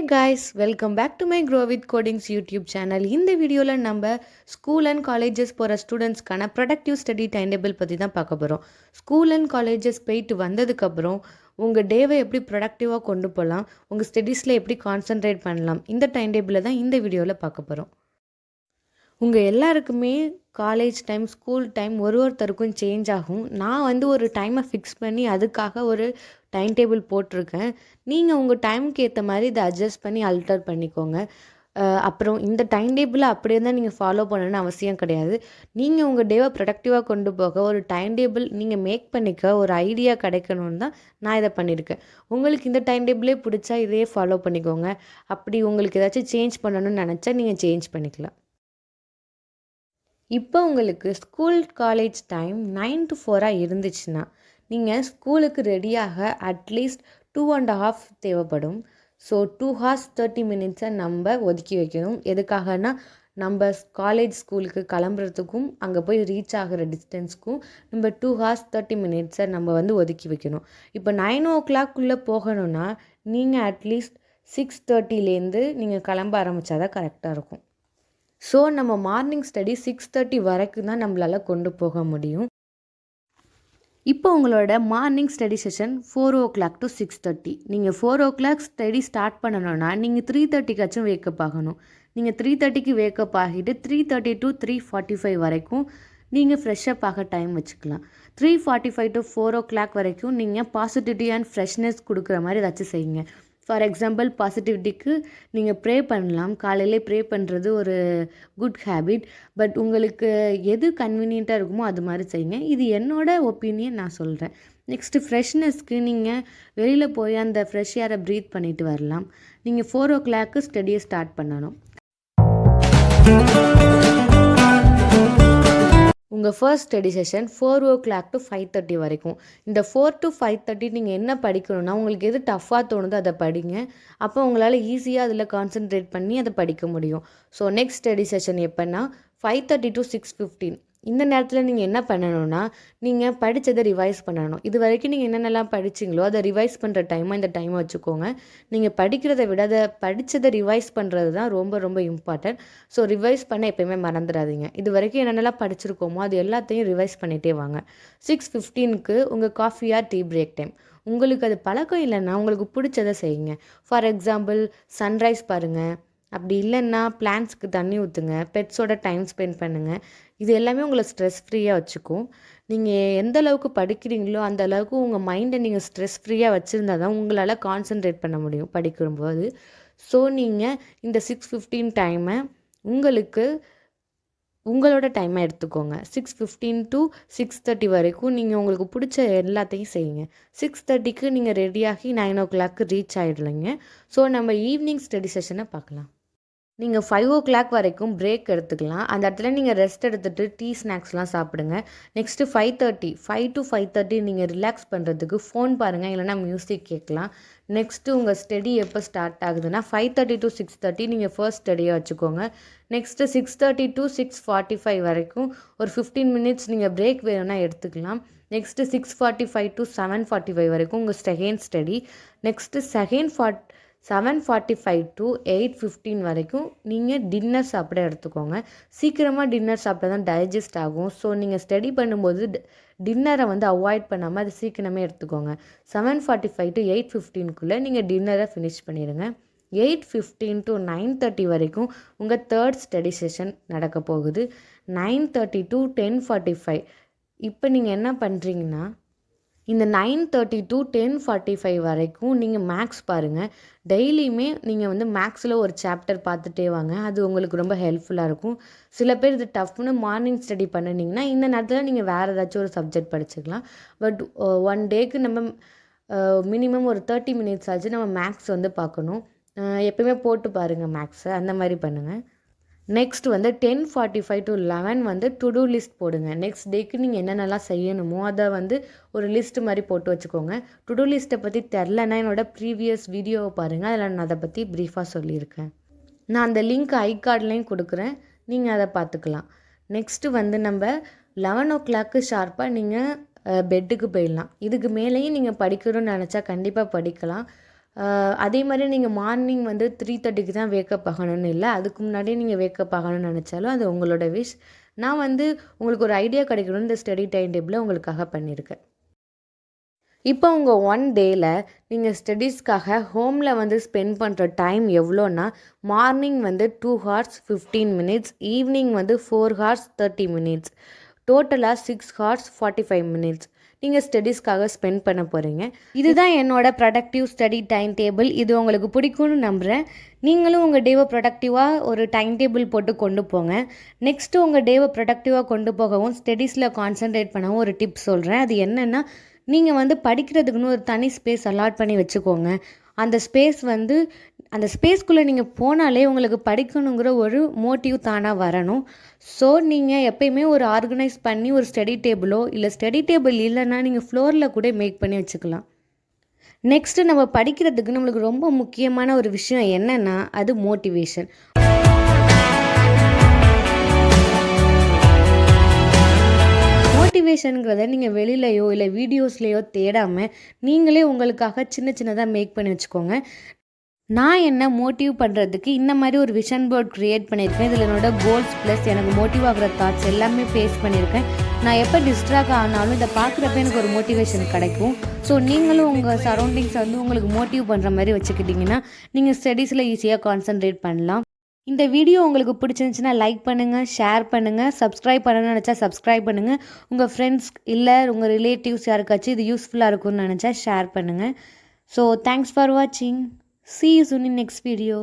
guys, welcome back to my Grow with Codings YouTube channel. இந்த வீடியோல நம்ம school and colleges போகிற ஸ்டூடெண்ட்ஸ்க்கான productive study time table பற்றி தான் பார்க்க போகிறோம். ஸ்கூல் அண்ட் காலேஜஸ் போயிட்டு வந்ததுக்கப்புறம் உங்கள் டேவை எப்படி ப்ரொடக்டிவாக கொண்டு போகலாம், உங்கள் ஸ்டடீஸில் எப்படி கான்சென்ட்ரேட் பண்ணலாம், இந்த டைம் டேபிளில் தான் இந்த வீடியோவில் பார்க்க போகிறோம். உங்கள் எல்லாருக்குமே காலேஜ் டைம், ஸ்கூல் டைம் ஒருத்தருக்கும் சேஞ்ச் ஆகும். நான் ஒரு டைமை ஃபிக்ஸ் பண்ணி அதுக்காக ஒரு டைம் டேபிள் போட்டிருக்கேன். நீங்கள் உங்கள் டைமுக்கு ஏற்ற மாதிரி இதை அட்ஜஸ்ட் பண்ணி அல்டர் பண்ணிக்கோங்க. அப்புறம் இந்த டைம் டேபிளை அப்படியே தான் நீங்கள் ஃபாலோ பண்ணணும்னு அவசியம் கிடையாது. நீங்கள் உங்கள் டேவை ப்ரொடக்டிவாக கொண்டு போக ஒரு டைம் டேபிள் நீங்கள் மேக் பண்ணிக்க ஒரு ஐடியா கிடைக்கணும்னு தான் நான் இதை பண்ணியிருக்கேன். உங்களுக்கு இந்த டைம் டேபிளே பிடிச்சா இதையே ஃபாலோ பண்ணிக்கோங்க. அப்படி உங்களுக்கு ஏதாச்சும் சேஞ்ச் பண்ணணும்னு நினச்சா நீங்கள் சேஞ்ச் பண்ணிக்கலாம். இப்போ உங்களுக்கு ஸ்கூல் காலேஜ் டைம் 9 to 4 இருந்துச்சுன்னா நீங்கள் ஸ்கூலுக்கு ரெடியாக அட்லீஸ்ட் 2.5 தேவைப்படும். ஸோ 2 hours 30 minutes நம்ம ஒதுக்கி வைக்கணும். எதுக்காகனா நம்ம காலேஜ் ஸ்கூலுக்கு கிளம்புறதுக்கும் அங்கே போய் ரீச் ஆகிற டிஸ்டன்ஸ்க்கும் நம்ம 2 hours 30 minutes நம்ம ஒதுக்கி வைக்கணும். இப்போ 9 o'clock போகணுன்னா நீங்கள் அட்லீஸ்ட் 6:30 நீங்கள் கிளம்ப ஆரம்பித்தாதான் கரெக்டாக இருக்கும். ஸோ நம்ம மார்னிங் ஸ்டடி 6:30 வரைக்கும் தான் நம்மளால் கொண்டு போக முடியும். இப்போ உங்களோட morning study session 4 o'clock to 6:30. நீங்கள் 4 o'clock ஸ்டடி ஸ்டார்ட் பண்ணணுன்னா நீங்கள் 3:30 வேக்கப் ஆகணும். நீங்கள் 3:30 வேக்கப் ஆகிட்டு 3:30 to 3:45 வரைக்கும் நீங்கள் ஃப்ரெஷ்ஷப் ஆக டைம் வச்சுக்கலாம். 3:45 to 4 o'clock வரைக்கும் நீங்கள் பாசிட்டிவிட்டி அண்ட் ஃப்ரெஷ்னஸ் கொடுக்குற மாதிரி ஏதாச்சும் செய்யுங்க. ஃபார் எக்ஸாம்பிள், பாசிட்டிவிட்டிக்கு நீங்கள் ப்ரே பண்ணலாம். காலையிலே ப்ரே பண்ணுறது ஒரு குட் ஹேபிட். பட் உங்களுக்கு எது கன்வீனியண்ட்டாக இருக்குமோ அது மாதிரி செய்யுங்க. இது என்னோடய ஒப்பீனியன், நான் சொல்கிறேன். நெக்ஸ்ட்டு ஃப்ரெஷ்னஸ்க்கு நீங்கள் வெளியில் போய் அந்த ஃப்ரெஷ் ஏரை ப்ரீத் பண்ணிவிட்டு வரலாம். நீங்கள் 4 o'clock ஸ்டடியை ஸ்டார்ட் பண்ணணும். உங்கள் first study session 4 o'clock to 5:30 வரைக்கும். இந்த 4 to 5:30 நீங்கள் என்ன படிக்கணும்னா உங்களுக்கு எது டஃப்பாக தோணுதோ அதை படிங்க. அப்போ உங்களால் ஈஸியாக அதில் கான்சென்ட்ரேட் பண்ணி அதை படிக்க முடியும். ஸோ நெக்ஸ்ட் ஸ்டடி செஷன் எப்போன்னா 5:30 to 6:15. இந்த நேரத்தில் நீங்கள் என்ன பண்ணணும்னா நீங்கள் படித்ததை ரிவைஸ் பண்ணணும். இது வரைக்கும் நீங்கள் என்னென்னலாம் படிச்சிங்களோ அதை ரிவைஸ் பண்ணுற டைமாக இந்த டைமை வச்சுக்கோங்க. நீங்கள் படிக்கிறத விட அதை படித்ததை ரிவைஸ் பண்ணுறது தான் ரொம்ப ரொம்ப இம்பார்ட்டன்ட். ஸோ ரிவைஸ் பண்ண எப்போயுமே மறந்துடாதீங்க. இது வரைக்கும் என்னென்னலாம் படிச்சிருக்கோமோ அது எல்லாத்தையும் ரிவைஸ் பண்ணிகிட்டே வாங்க. 6:15 உங்கள் coffee or tea break time. உங்களுக்கு அது பழக்கம் இல்லைன்னா உங்களுக்கு பிடிச்சதை செய்யுங்க. ஃபார் எக்ஸாம்பிள், சன்ரைஸ் பாருங்கள். அப்படி இல்லைன்னா பிளான்ட்ஸ்க்கு தண்ணி ஊற்றுங்க. பெட்ஸோட டைம் ஸ்பெண்ட் பண்ணுங்கள். இது எல்லாமே உங்களை ஸ்ட்ரெஸ் ஃப்ரீயாக வச்சுக்கும். நீங்கள் எந்த அளவுக்கு படிக்கிறீங்களோ அந்த அளவுக்கு உங்கள் மைண்டை நீங்கள் ஸ்ட்ரெஸ் ஃப்ரீயாக வச்சுருந்தா தான் உங்களால் கான்சென்ட்ரேட் பண்ண முடியும் படிக்கும்போது. ஸோ நீங்கள் இந்த 6:15 டைமை உங்களோட டைமை எடுத்துக்கோங்க. 6:15 to 6:30 வரைக்கும் நீங்கள் உங்களுக்கு பிடிச்ச எல்லாத்தையும் செய்யுங்க. 6:30 நீங்கள் ரெடியாகி 9 o'clock ரீச் ஆகிடலைங்க. ஸோ நம்ம ஈவினிங் ஸ்டடி செஷனை பார்க்கலாம். நீங்கள் 5 o'clock வரைக்கும் பிரேக் எடுத்துக்கலாம். அந்த இடத்துல நீங்கள் ரெஸ்ட் எடுத்துகிட்டு டீ ஸ்நாக்ஸ்லாம் சாப்பிடுங்க. நெக்ஸ்ட்டு 5 to 5:30 நீங்கள் ரிலாக்ஸ் பண்ணுறதுக்கு ஃபோன் பாருங்கள், இல்லைனா மியூசிக் கேட்கலாம். நெக்ஸ்ட்டு உங்கள் ஸ்டடி எப்போ ஸ்டார்ட் ஆகுதுன்னா 5:30 to 6:30 நீங்கள் ஃபர்ஸ்ட் ஸ்டடியை வச்சுக்கோங்க. நெக்ஸ்ட்டு 6:30 to 6:45 வரைக்கும் ஒரு 15 minutes நீங்கள் பிரேக் வேணும்னா எடுத்துக்கலாம். நெக்ஸ்ட்டு 6:45 to 7:45 வரைக்கும் உங்கள் செகண்ட் ஸ்டடி. நெக்ஸ்ட்டு 7:45 to 8:15 வரைக்கும் நீங்கள் டின்னர் சாப்பிட எடுத்துக்கோங்க. சீக்கிரமாக டின்னர் சாப்பிட்டா தான் டைஜஸ்ட் ஆகும். ஸோ நீங்கள் ஸ்டடி பண்ணும்போது டின்னரை அவாய்ட் பண்ணாமல் அது சீக்கிரமே எடுத்துக்கோங்க. 7:45 to 8:15 நீங்கள் டின்னரை ஃபினிஷ் பண்ணிடுங்க. 8:15 to 9:30 வரைக்கும் உங்கள் தேர்ட் ஸ்டடி செஷன் நடக்க போகுது. 9:30 to 10:45. இப்போ நீங்கள் என்ன பண்ணுறீங்கன்னா இந்த 9:30 to 10:45 வரைக்கும் நீங்கள் மேக்ஸ் பாருங்கள். டெய்லியுமே நீங்கள் மேக்ஸில் ஒரு சாப்டர் பார்த்துட்டே வாங்க. அது உங்களுக்கு ரொம்ப ஹெல்ப்ஃபுல்லாக இருக்கும். சில பேர் இது டஃப்னு மார்னிங் ஸ்டடி பண்ணினீங்கன்னா இந்த நேரத்தில் நீங்கள் வேறு ஏதாச்சும் ஒரு சப்ஜெக்ட் படிச்சுக்கலாம். பட் ஒன் டேக்கு நம்ம மினிமம் ஒரு 30 minutes ஆச்சு நம்ம மேக்ஸ் பார்க்கணும். எப்போயுமே போட்டு பாருங்கள் மேக்ஸை, அந்த மாதிரி பண்ணுங்கள். Next 10:45 to 11 to do list போடுங்க. நெக்ஸ்ட் டேக்கு நீங்கள் என்னென்னலாம் செய்யணுமோ அதை ஒரு லிஸ்ட் மாதிரி போட்டு வச்சுக்கோங்க. டு டூ லிஸ்ட்டை பற்றி தெரிலனா என்னோடய ப்ரீவியஸ் வீடியோவை பாருங்கள், அதில் நான் அதை பற்றி ப்ரீஃபாக சொல்லியிருக்கேன். நான் அந்த லிங்க் ஐகார்ட்லேயும் கொடுக்குறேன், நீங்கள் அதை பார்த்துக்கலாம். நெக்ஸ்ட்டு நம்ம 11 o'clock ஷார்ப்பாக நீங்கள் பெட்டுக்கு போயிடலாம். இதுக்கு மேலேயும் நீங்கள் படிக்கணும்னு நினச்சா கண்டிப்பாக படிக்கலாம். அதே மாதிரி நீங்கள் மார்னிங் வந்து 3:30க்கு தான் வேக்கப் ஆகணும்னு இல்லை, அதுக்கு முன்னாடியே நீங்கள் வேக்கப் ஆகணும்னு நினச்சாலும் அது உங்களோட விஷ். நான் வந்து உங்களுக்கு ஒரு ஐடியா கிடைக்கணும்னு இந்த ஸ்டடி டைம் டேபிளை உங்களுக்காக பண்ணியிருக்கேன். இப்போ உங்கள் ஒன் டேயில் நீங்கள் ஸ்டடீஸ்க்காக ஹோமில் வந்து ஸ்பெண்ட் பண்ணுற டைம் எவ்வளோன்னா, மார்னிங் வந்து 2 hours 15 minutes, ஈவினிங் வந்து 4 hours 30 minutes, டோட்டலாக 6 hours 45 minutes நீங்கள் ஸ்டடீஸ்க்காக ஸ்பெண்ட் பண்ண போகிறீங்க. இதுதான் என்னோட ப்ரொடக்டிவ் ஸ்டடி டைம் டேபிள். இது உங்களுக்கு பிடிக்கும்னு நம்புகிறேன். நீங்களும் உங்கள் டேவை ப்ரொடக்டிவாக ஒரு டைம் டேபிள் போட்டு கொண்டு போங்க. நெக்ஸ்ட்டு உங்கள் டேவை ப்ரொடக்டிவாக கொண்டு போகவும் ஸ்டடீஸில் கான்சன்ட்ரேட் பண்ணவும் ஒரு டிப்ஸ் சொல்கிறேன். அது என்னென்னா, நீங்கள் வந்து படிக்கிறதுக்குன்னு ஒரு தனி ஸ்பேஸ் அலாட் பண்ணி வச்சுக்கோங்க. அந்த ஸ்பேஸ் வந்து அந்த ஸ்பேஸ்க்குள்ளே நீங்கள் போனாலே உங்களுக்கு படிக்கணுங்கிற ஒரு மோட்டிவ் தானாக வரணும். ஸோ நீங்கள் எப்பயுமே ஒரு ஆர்கனைஸ் பண்ணி ஒரு ஸ்டடி டேபிளோ இல்லை ஸ்டடி டேபிள் இல்லைன்னா நீங்கள் ஃப்ளோரில் கூட மேக் பண்ணி வச்சுக்கலாம். நெக்ஸ்ட்டு நம்ம படிக்கிறதுக்கு நம்மளுக்கு ரொம்ப முக்கியமான ஒரு விஷயம் என்னென்னா, அது மோட்டிவேஷன். மோட்டிவேஷனுங்கிறத நீங்கள் வெளியிலையோ இல்லை வீடியோஸ்லேயோ தேடாமல் நீங்களே உங்களுக்காக சின்ன சின்னதாக மேக் பண்ணி வச்சுக்கோங்க. நான் என்ன மோட்டிவ் பண்ணுறதுக்கு இந்த மாதிரி ஒரு விஷன் போர்ட் க்ரியேட் பண்ணியிருக்கேன். இதில் என்னோட கோல்ஸ் ப்ளஸ் எனக்கு மோட்டிவ் ஆகிற தாட்ஸ் எல்லாமே பேஸ் பண்ணியிருக்கேன். நான் எப்போ டிஸ்ட்ராக்ட் ஆனாலும் இதை பார்க்குறப்ப எனக்கு ஒரு மோட்டிவேஷன் கிடைக்கும். ஸோ நீங்களும் உங்கள் சரௌண்டிங்ஸ் வந்து உங்களுக்கு மோட்டிவ் பண்ணுற மாதிரி வச்சுக்கிட்டிங்கன்னா நீங்கள் ஸ்டடீஸில் ஈஸியாக கான்சன்ட்ரேட் பண்ணலாம். இந்த வீடியோ உங்களுக்கு பிடிச்சிருந்துச்சுன்னா லைக் பண்ணுங்கள், ஷேர் பண்ணுங்கள், சப்ஸ்கிரைப் பண்ணணும்னு நினச்சா சப்ஸ்கிரைப் பண்ணுங்கள். உங்கள் ஃப்ரெண்ட்ஸ் இல்லை உங்கள் ரிலேட்டிவ்ஸ் யாருக்காச்சும் இது யூஸ்ஃபுல்லாக இருக்கும்னு நினச்சா ஷேர் பண்ணுங்கள். ஸோ தேங்க்ஸ் ஃபார் வாட்சிங். See you soon in next video.